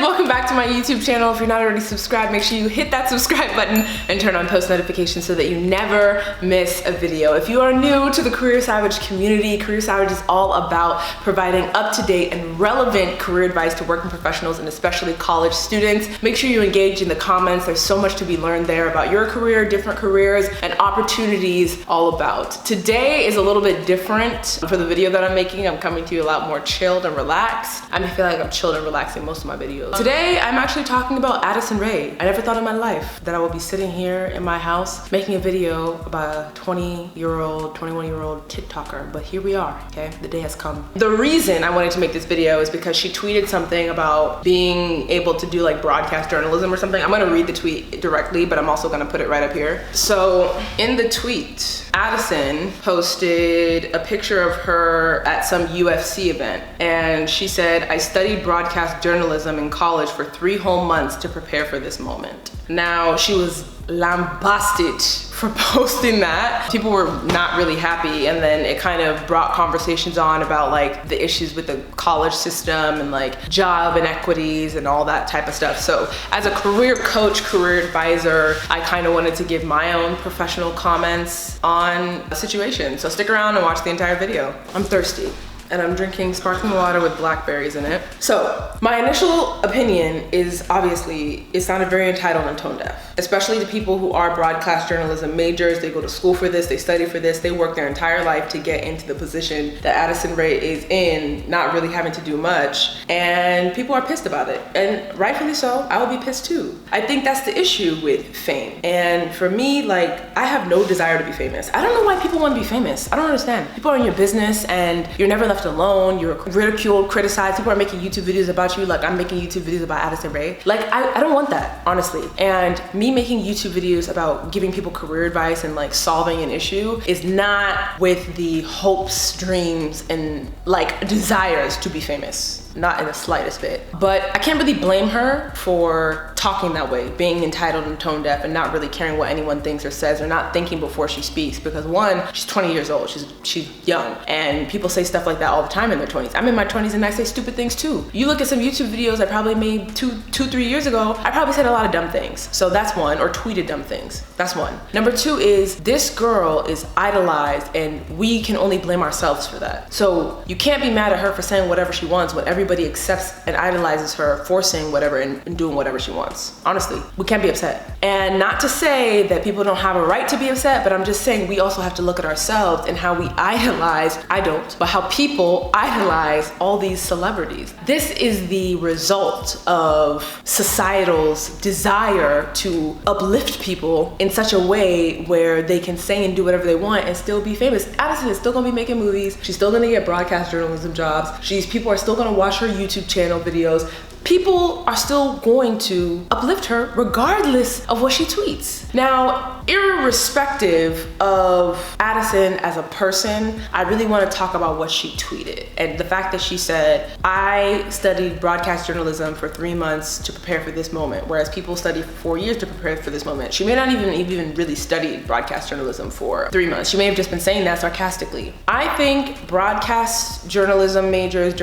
welcome back to my YouTube channel. If you're not already subscribed, make sure you hit that subscribe button and turn on post notifications so that you never miss a video. If you are new to the Career Savage community, Career Savage is all about providing up-to-date and relevant career advice to working professionals and especially college students. Make sure you engage in the comments. There's so much to be learned there about your career, different careers, and opportunities all about. Today is a little bit different for the video that I'm making. I'm coming to you a lot more chilled and relaxed. I feel like I'm chilled and relaxing most of my videos. Today, I'm actually talking about Addison Rae. I never thought in my life that I would be sitting here in my house making a video about a 20-year-old, 21-year-old TikToker, but here we are, okay? The day has come. The reason I wanted to make this video is because she tweeted something about being able to do like broadcast journalism or something. I'm gonna read the tweet directly, but I'm also gonna put it right up here. So in the tweet, Addison posted a picture of her at some UFC event, and she said, "I studied broadcast journalism in college for 3 whole months to prepare for this moment." Now, she was lambasted for posting that. People were not really happy, and then it kind of brought conversations on about like the issues with the college system and like job inequities and all that type of stuff. So as a career coach, career advisor, I kind of wanted to give my own professional comments on the situation. So stick around and watch the entire video. I'm thirsty, and I'm drinking sparkling water with blackberries in it. So my initial opinion is obviously it sounded very entitled and tone deaf, especially to people who are broadcast journalism majors. They go to school for this, they study for this, they work their entire life to get into the position that Addison Rae is in, not really having to do much, and people are pissed about it, and rightfully so. I would be pissed too. I think that's the issue with fame, and for me, like, I have no desire to be famous. I don't know why people want to be famous. I don't understand. People are in your business and you're never left alone. You're ridiculed, criticized. People are making YouTube videos about you like I'm making YouTube videos about Addison Rae. Like, I don't want that, honestly. And me making YouTube videos about giving people career advice and like solving an issue is not with the hopes, dreams, and like desires to be famous. Not in the slightest bit. But I can't really blame her for talking that way, being entitled and tone deaf and not really caring what anyone thinks or says, or not thinking before she speaks, because one, she's 20 years old, she's young, and people say stuff like that all the time in their 20s. I'm in my 20s and I say stupid things too. You look at some YouTube videos I probably made 3 years ago, I probably said a lot of dumb things. So that's one, or tweeted dumb things. That's one. Number two is this girl is idolized and we can only blame ourselves for that. So you can't be mad at her for saying whatever she wants when everybody accepts and idolizes her for saying whatever and doing whatever she wants. Honestly, we can't be upset. And not to say that people don't have a right to be upset, but I'm just saying we also have to look at ourselves and how we idolize, I don't, but how people idolize all these celebrities. This is the result of societal's desire to uplift people in such a way where they can say and do whatever they want and still be famous. Addison is still gonna be making movies. She's still gonna get broadcast journalism jobs. People are still gonna watch her YouTube channel videos. People are still going to uplift her regardless of what she tweets. Now, irrespective of Addison as a person, I really want to talk about what she tweeted. And the fact that she said, "I studied broadcast journalism for 3 months to prepare for this moment," whereas people study for 4 years to prepare for this moment. She may not even really study broadcast journalism for 3 months. She may have just been saying that sarcastically. I think broadcast journalism majors,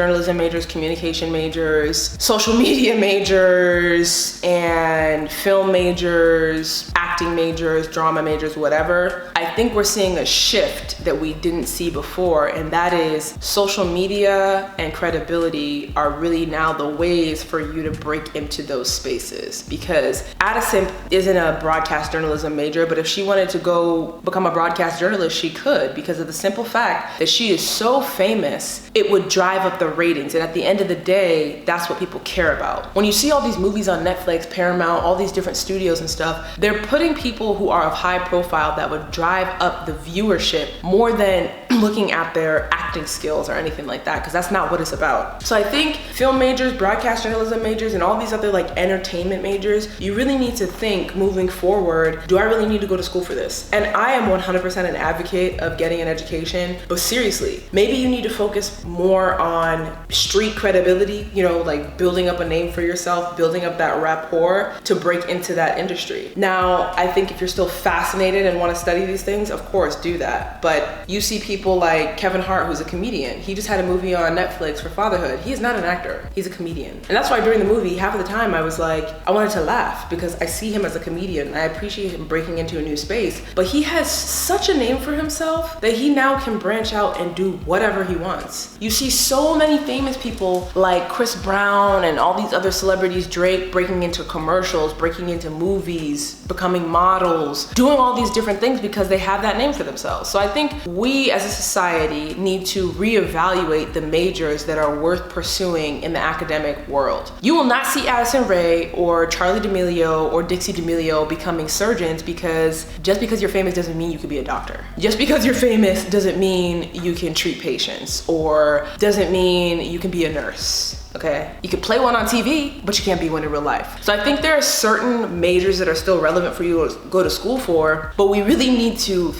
communication majors, social media majors, and film majors, acting majors, drama majors, whatever, I think we're seeing a shift that we didn't see before, and that is social media and credibility are really now the ways for you to break into those spaces. Because Addison isn't a broadcast journalism major, but if she wanted to go become a broadcast journalist, she could, because of the simple fact that she is so famous, it would drive up the ratings, and at the end of the day, that's what people care about. When you see all these movies on Netflix, Paramount, all these different studios and stuff, they're putting people who are of high profile that would drive up the viewership more than looking at their acting skills or anything like that, because that's not what it's about. So I think film majors, broadcast journalism majors, and all these other like entertainment majors, you really need to think moving forward, do I really need to go to school for this? And I am 100% an advocate of getting an education, but seriously, maybe you need to focus more on street credibility, you know, like building up a name for yourself, building up that rapport to break into that industry. Now, I think if you're still fascinated and want to study these things, of course, do that. But you see people people like Kevin Hart, who's a comedian. He just had a movie on Netflix for fatherhood. He is not an actor, he's a comedian. And that's why during the movie, half of the time I was like, I wanted to laugh because I see him as a comedian. I appreciate him breaking into a new space, but he has such a name for himself that he now can branch out and do whatever he wants. You see so many famous people like Chris Brown and all these other celebrities, Drake, breaking into commercials, breaking into movies, becoming models, doing all these different things because they have that name for themselves. So I think we as a society need to reevaluate the majors that are worth pursuing in the academic world. You will not see Addison Rae or Charli D'Amelio or Dixie D'Amelio becoming surgeons because just because you're famous doesn't mean you could be a doctor. Just because you're famous doesn't mean you can treat patients or doesn't mean you can be a nurse. Okay, you could play one on TV, but you can't be one in real life. So I think there are certain majors that are still relevant for you to go to school for, but we really need to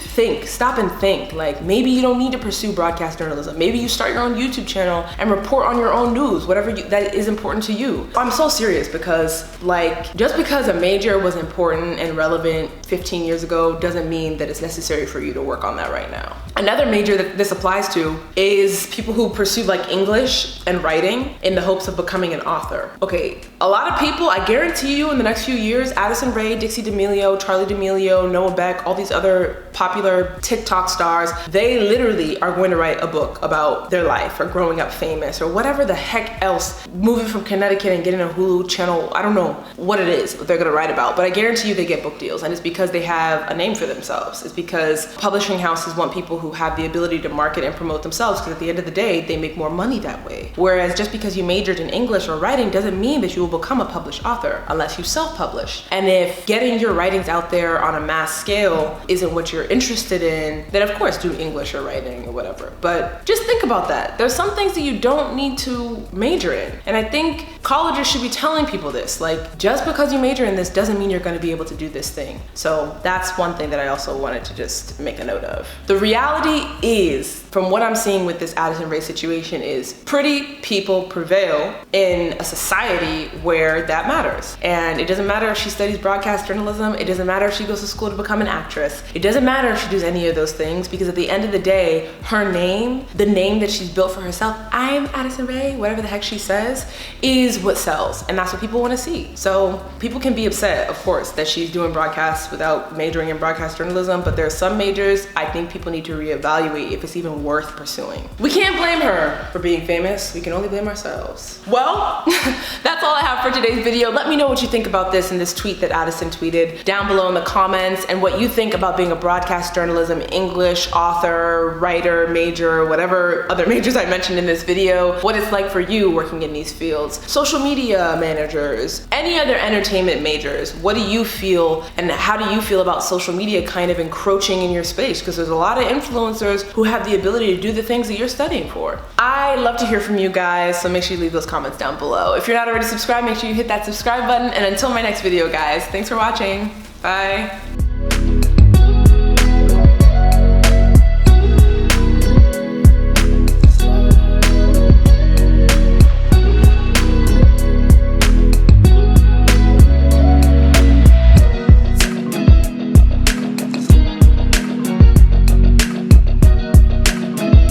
stop and think. Like maybe you don't need to pursue broadcast journalism. Maybe you start your own YouTube channel and report on your own news, whatever that is important to you. I'm so serious because like just because a major was important and relevant 15 years ago doesn't mean that it's necessary for you to work on that right now. Another major that this applies to is people who pursue like English and writing in the hopes of becoming an author. Okay, a lot of people, I guarantee you in the next few years, Addison Rae, Dixie D'Amelio, Charli D'Amelio, Noah Beck, all these other popular TikTok stars, they literally are going to write a book about their life or growing up famous or whatever the heck else, moving from Connecticut and getting a Hulu channel. I don't know what it is that they're gonna write about, but I guarantee you they get book deals, and it's because they have a name for themselves. It's because publishing houses want people who have the ability to market and promote themselves, because at the end of the day, they make more money that way. Whereas just because you majored in English or writing doesn't mean that you will become a published author unless you self-publish. And if getting your writings out there on a mass scale isn't what you're interested in, then of course do English or writing or whatever. But just think about that. There's some things that you don't need to major in. And I think colleges should be telling people this, like just because you major in this doesn't mean you're gonna be able to do this thing. So that's one thing that I also wanted to just make a note of. The reality is, from what I'm seeing with this Addison Rae situation, is pretty people prevail in a society where that matters. And it doesn't matter if she studies broadcast journalism, it doesn't matter if she goes to school to become an actress, it doesn't matter if she does any of those things, because at the end of the day, her name, the name that she's built for herself, I'm Addison Rae, whatever the heck she says, is what sells. And that's what people want to see. So people can be upset, of course, that she's doing broadcasts without majoring in broadcast journalism, but there are some majors I think people need to reevaluate if it's even worth pursuing. We can't blame her for being famous, we can only blame ourselves. Well, that's all I have for today's video. Let me know what you think about this in this tweet that Addison tweeted down below in the comments, and what you think about being a broadcast journalism, English, author, writer, major, whatever other majors I mentioned in this video, what it's like for you working in these fields. Social media managers, any other entertainment majors, what do you feel, and how do you feel about social media kind of encroaching in your space? Because there's a lot of influencers who have the ability to do the things that you're studying for. I love to hear from you guys, so make sure you leave those comments down below. If you're not already subscribed, make sure you hit that subscribe button, and until my next video, guys, thanks for watching. Bye.